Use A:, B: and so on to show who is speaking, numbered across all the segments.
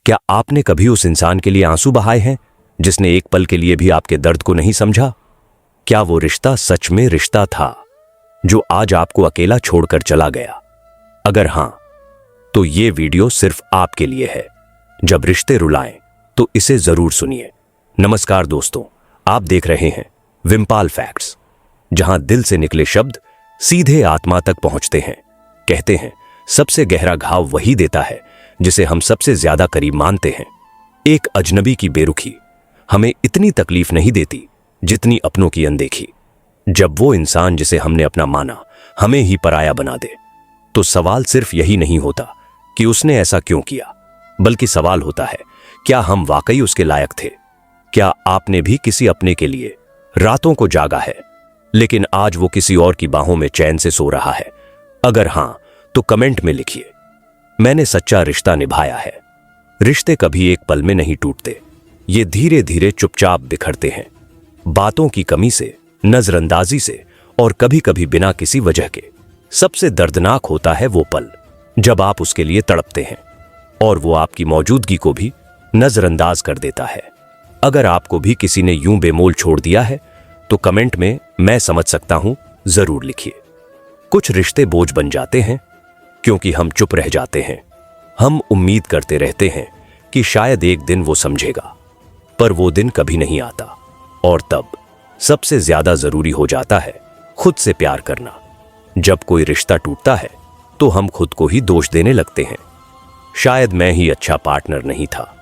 A: क्या आपने कभी उस इंसान के लिए आंसू बहाए हैं जिसने एक पल के लिए भी आपके दर्द को नहीं समझा? क्या वो रिश्ता सच में रिश्ता था जो आज आपको अकेला छोड़कर चला गया? अगर हां, तो ये वीडियो सिर्फ आपके लिए है। जब रिश्ते रुलाएं तो इसे जरूर सुनिए। नमस्कार दोस्तों, आप देख रहे हैं विमपाल फैक्ट्स, जहां दिल से निकले शब्द सीधे आत्मा तक पहुंचते हैं। कहते हैं सबसे गहरा घाव वही देता है जिसे हम सबसे ज्यादा करीब मानते हैं। एक अजनबी की बेरुखी हमें इतनी तकलीफ नहीं देती जितनी अपनों की अनदेखी। जब वो इंसान जिसे हमने अपना माना हमें ही पराया बना दे, तो सवाल सिर्फ यही नहीं होता कि उसने ऐसा क्यों किया, बल्कि सवाल होता है क्या हम वाकई उसके लायक थे? क्या आपने भी किसी अपने के लिए रातों को जागा है, लेकिन आज वो किसी और की बाहों में चैन से सो रहा है? अगर हां, तो कमेंट में लिखिए, मैंने सच्चा रिश्ता निभाया है। रिश्ते कभी एक पल में नहीं टूटते, ये धीरे धीरे चुपचाप बिखरते हैं, बातों की कमी से, नजरअंदाजी से, और कभी कभी बिना किसी वजह के। सबसे दर्दनाक होता है वो पल जब आप उसके लिए तड़पते हैं और वो आपकी मौजूदगी को भी नजरअंदाज कर देता है। अगर आपको भी किसी ने यूं बेमोल छोड़ दिया है तो कमेंट में मैं समझ सकता हूं जरूर लिखिए। कुछ रिश्ते बोझ बन जाते हैं क्योंकि हम चुप रह जाते हैं। हम उम्मीद करते रहते हैं कि शायद एक दिन वो समझेगा, पर वो दिन कभी नहीं आता। और तब सबसे ज्यादा जरूरी हो जाता है खुद से प्यार करना। जब कोई रिश्ता टूटता है तो हम खुद को ही दोष देने लगते हैं। शायद मैं ही अच्छा पार्टनर नहीं था,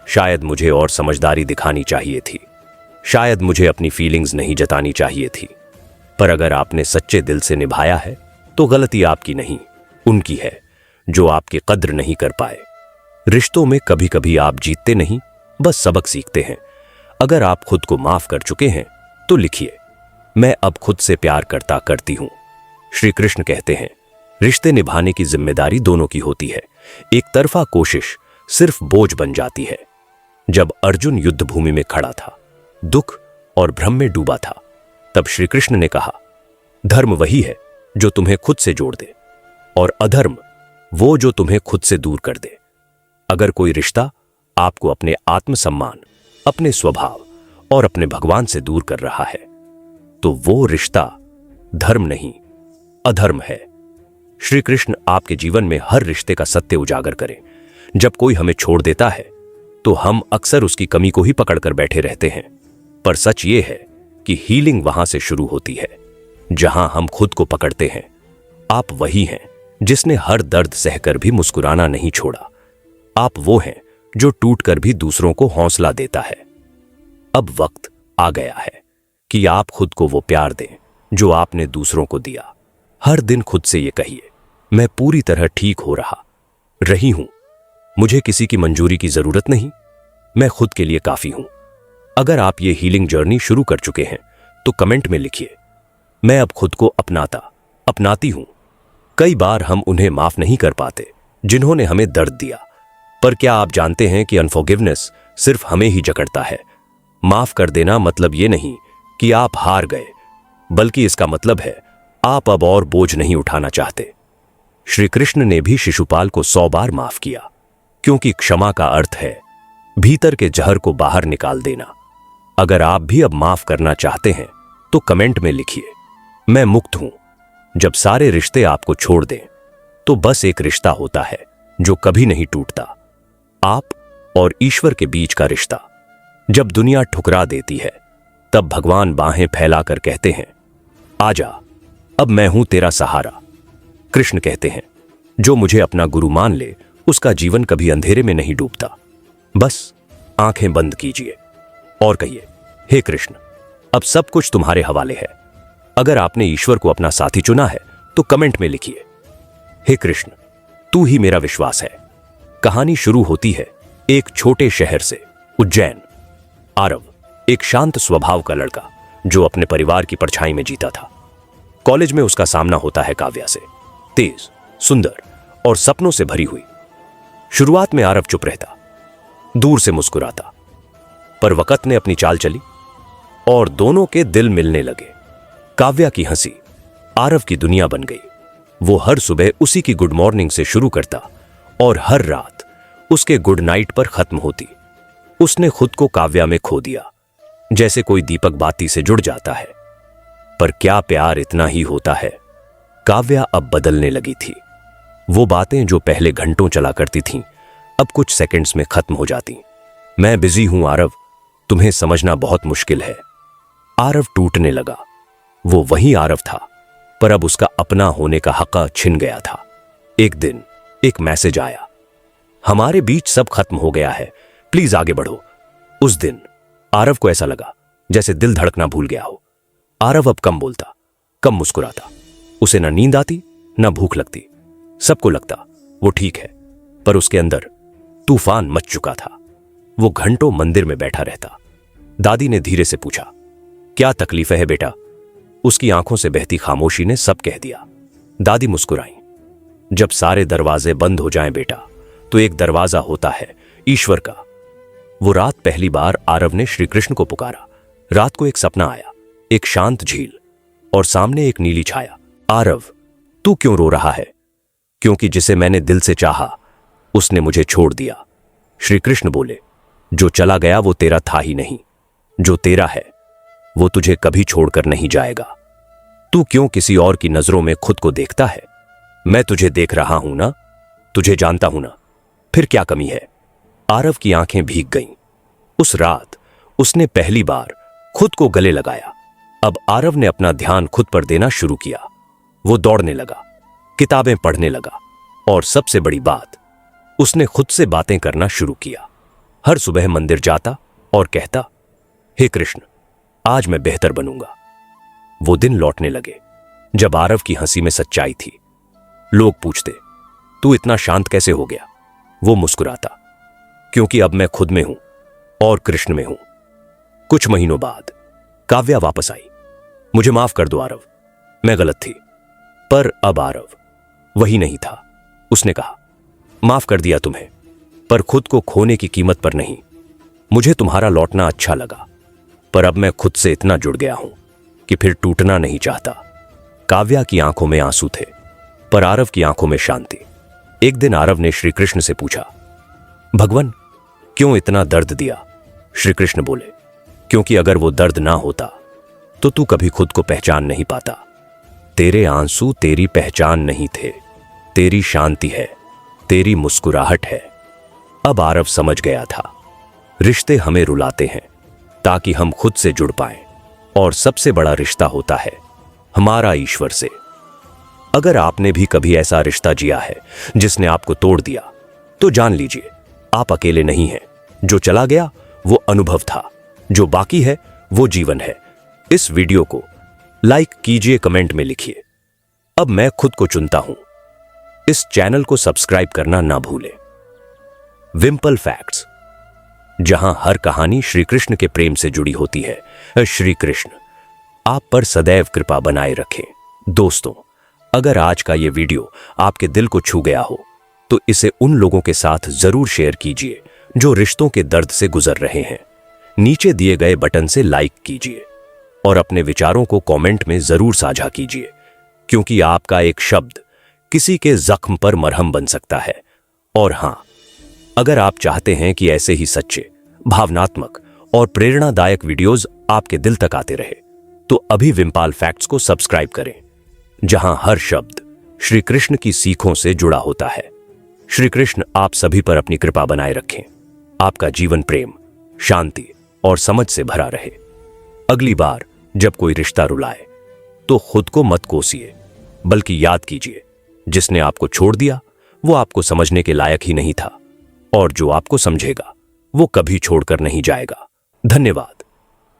A: शायद मुझे और समझदारी दिखानी चाहिए थी, शायद मुझे अपनी फीलिंग्स नहीं जतानी चाहिए थी। पर अगर आपने सच्चे दिल से निभाया है तो गलती आपकी नहीं, उनकी है जो आपकी कद्र नहीं कर पाए। रिश्तों में कभी कभी आप जीतते नहीं, बस सबक सीखते हैं। अगर आप खुद को माफ कर चुके हैं तो लिखिए, मैं अब खुद से प्यार करती हूं। श्री कृष्ण कहते हैं रिश्ते निभाने की जिम्मेदारी दोनों की होती है, एक तरफा कोशिश सिर्फ बोझ बन जाती है। जब अर्जुन युद्ध भूमि में खड़ा था, दुख और भ्रम में डूबा था, तब श्री कृष्ण ने कहा, धर्म वही है जो तुम्हें खुद से जोड़ दे, और अधर्म वो जो तुम्हें खुद से दूर कर दे। अगर कोई रिश्ता आपको अपने आत्मसम्मान, अपने स्वभाव और अपने भगवान से दूर कर रहा है, तो वो रिश्ता धर्म नहीं, अधर्म है। श्री कृष्ण आपके जीवन में हर रिश्ते का सत्य उजागर करें। जब कोई हमें छोड़ देता है तो हम अक्सर उसकी कमी को ही पकड़कर बैठे रहते हैं, पर सच ये है कि हीलिंग वहां से शुरू होती है जहां हम खुद को पकड़ते हैं। आप वही हैं जिसने हर दर्द सहकर भी मुस्कुराना नहीं छोड़ा। आप वो हैं जो टूटकर भी दूसरों को हौसला देता है। अब वक्त आ गया है कि आप खुद को वो प्यार दें जो आपने दूसरों को दिया। हर दिन खुद से ये कहिए, मैं पूरी तरह ठीक हो रही हूं, मुझे किसी की मंजूरी की जरूरत नहीं, मैं खुद के लिए काफी हूं। अगर आप ये हीलिंग जर्नी शुरू कर चुके हैं तो कमेंट में लिखिए, मैं अब खुद को अपनाती हूं। कई बार हम उन्हें माफ नहीं कर पाते जिन्होंने हमें दर्द दिया, पर क्या आप जानते हैं कि अनफॉरगिवनेस सिर्फ हमें ही जकड़ता है। माफ कर देना मतलब ये नहीं कि आप हार गए, बल्कि इसका मतलब है आप अब और बोझ नहीं उठाना चाहते। श्री कृष्ण ने भी शिशुपाल को 100 बार माफ किया, क्योंकि क्षमा का अर्थ है भीतर के जहर को बाहर निकाल देना। अगर आप भी अब माफ करना चाहते हैं तो कमेंट में लिखिए, मैं मुक्त हूं। जब सारे रिश्ते आपको छोड़ दें तो बस एक रिश्ता होता है जो कभी नहीं टूटता, आप और ईश्वर के बीच का रिश्ता। जब दुनिया ठुकरा देती है तब भगवान बाहें फैलाकर कहते हैं, आजा, अब मैं हूं तेरा सहारा। कृष्ण कहते हैं, जो मुझे अपना गुरु मान ले उसका जीवन कभी अंधेरे में नहीं डूबता। बस आंखें बंद कीजिए और कहिए, हे कृष्ण, अब सब कुछ तुम्हारे हवाले है। अगर आपने ईश्वर को अपना साथी चुना है तो कमेंट में लिखिए, हे कृष्ण, तू ही मेरा विश्वास है। कहानी शुरू होती है एक छोटे शहर से, उज्जैन। आरव एक शांत स्वभाव का लड़का जो अपने परिवार की परछाई में जीता था। कॉलेज में उसका सामना होता है काव्या से, तेज, सुंदर और सपनों से भरी हुई। शुरुआत में आरव चुप रहता, दूर से मुस्कुराता, पर वक्त ने अपनी चाल चली और दोनों के दिल मिलने लगे। काव्या की हंसी आरव की दुनिया बन गई। वो हर सुबह उसी की गुड मॉर्निंग से शुरू करता और हर रात उसके गुड नाइट पर खत्म होती। उसने खुद को काव्या में खो दिया, जैसे कोई दीपक बाती से जुड़ जाता है। पर क्या प्यार इतना ही होता है? काव्या अब बदलने लगी थी। वो बातें जो पहले घंटों चला करती थीं, अब कुछ सेकंड्स में खत्म हो जाती। मैं बिजी हूं आरव, तुम्हें समझना बहुत मुश्किल है। आरव टूटने लगा। वो वही आरव था, पर अब उसका अपना होने का हक छिन गया था। एक दिन एक मैसेज आया, हमारे बीच सब खत्म हो गया है, प्लीज आगे बढ़ो। उस दिन आरव को ऐसा लगा जैसे दिल धड़कना भूल गया हो। आरव अब कम बोलता, कम मुस्कुराता। उसे न नींद आती न भूख लगती। सबको लगता वो ठीक है, पर उसके अंदर तूफान मच चुका था। वो घंटों मंदिर में बैठा रहता। दादी ने धीरे से पूछा, क्या तकलीफ है बेटा? उसकी आंखों से बहती खामोशी ने सब कह दिया। दादी मुस्कुराई, जब सारे दरवाजे बंद हो जाएं बेटा, तो एक दरवाजा होता है ईश्वर का। वो रात पहली बार आरव ने श्री कृष्ण को पुकारा। रात को एक सपना आया, एक शांत झील और सामने एक नीली छाया। आरव, तू क्यों रो रहा है? क्योंकि जिसे मैंने दिल से चाहा, उसने मुझे छोड़ दिया। श्री कृष्ण बोले, जो चला गया वो तेरा था ही नहीं, जो तेरा है वो तुझे कभी छोड़कर नहीं जाएगा। तू क्यों किसी और की नजरों में खुद को देखता है? मैं तुझे देख रहा हूं ना, तुझे जानता हूं ना, फिर क्या कमी है? आरव की आंखें भीग गईं। उस रात उसने पहली बार खुद को गले लगाया। अब आरव ने अपना ध्यान खुद पर देना शुरू किया। वो दौड़ने लगा, किताबें पढ़ने लगा और सबसे बड़ी बात, उसने खुद से बातें करना शुरू किया। हर सुबह मंदिर जाता और कहता, हे कृष्ण, आज मैं बेहतर बनूंगा। वो दिन लौटने लगे जब आरव की हंसी में सच्चाई थी। लोग पूछते, तू इतना शांत कैसे हो गया? वो मुस्कुराता, क्योंकि अब मैं खुद में हूं और कृष्ण में हूं। कुछ महीनों बाद काव्या वापस आई। मुझे माफ कर दो आरव, मैं गलत थी। पर अब आरव वही नहीं था। उसने कहा, माफ कर दिया तुम्हें, पर खुद को खोने की कीमत पर नहीं। मुझे तुम्हारा लौटना अच्छा लगा, पर अब मैं खुद से इतना जुड़ गया हूं कि फिर टूटना नहीं चाहता। काव्या की आंखों में आंसू थे, पर आरव की आंखों में शांति। एक दिन आरव ने श्री कृष्ण से पूछा, भगवान क्यों इतना दर्द दिया? श्री कृष्ण बोले, क्योंकि अगर वो दर्द ना होता तो तू कभी खुद को पहचान नहीं पाता। तेरे आंसू तेरी पहचान नहीं थे, तेरी शांति है, तेरी मुस्कुराहट है। अब आरव समझ गया था, रिश्ते हमें रुलाते हैं ताकि हम खुद से जुड़ पाएं, और सबसे बड़ा रिश्ता होता है हमारा ईश्वर से। अगर आपने भी कभी ऐसा रिश्ता जिया है जिसने आपको तोड़ दिया, तो जान लीजिए आप अकेले नहीं हैं। जो चला गया वो अनुभव था, जो बाकी है वो जीवन है। इस वीडियो को लाइक कीजिए, कमेंट में लिखिए, अब मैं खुद को चुनता हूं। इस चैनल को सब्सक्राइब करना ना भूलें। विम्पल फैक्ट्स, जहां हर कहानी श्री कृष्ण के प्रेम से जुड़ी होती है। श्री कृष्ण आप पर सदैव कृपा बनाए रखें। दोस्तों, अगर आज का यह वीडियो आपके दिल को छू गया हो, तो इसे उन लोगों के साथ जरूर शेयर कीजिए जो रिश्तों के दर्द से गुजर रहे हैं। नीचे दिए गए बटन से लाइक कीजिए और अपने विचारों को कमेंट में जरूर साझा कीजिए, क्योंकि आपका एक शब्द किसी के जख्म पर मरहम बन सकता है। और हां, अगर आप चाहते हैं कि ऐसे ही सच्चे, भावनात्मक और प्रेरणादायक वीडियोस आपके दिल तक आते रहे, तो अभी विम्पल फैक्ट्स को सब्सक्राइब करें, जहां हर शब्द श्री कृष्ण की सीखों से जुड़ा होता है। श्री कृष्ण आप सभी पर अपनी कृपा बनाए रखें। आपका जीवन प्रेम, शांति और समझ से भरा रहे। अगली बार जब कोई रिश्ता रुलाए, तो खुद को मत कोसिए, बल्कि याद कीजिए, जिसने आपको छोड़ दिया वो आपको समझने के लायक ही नहीं था, और जो आपको समझेगा वो कभी छोड़कर नहीं जाएगा। धन्यवाद।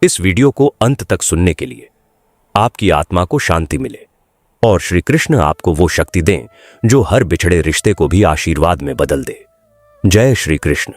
A: इस वीडियो को अंत तक सुनने के लिए। आपकी आत्मा को शांति मिले और श्री कृष्ण आपको वो शक्ति दें जो हर बिछड़े रिश्ते को भी आशीर्वाद में बदल दे। जय श्री कृष्ण।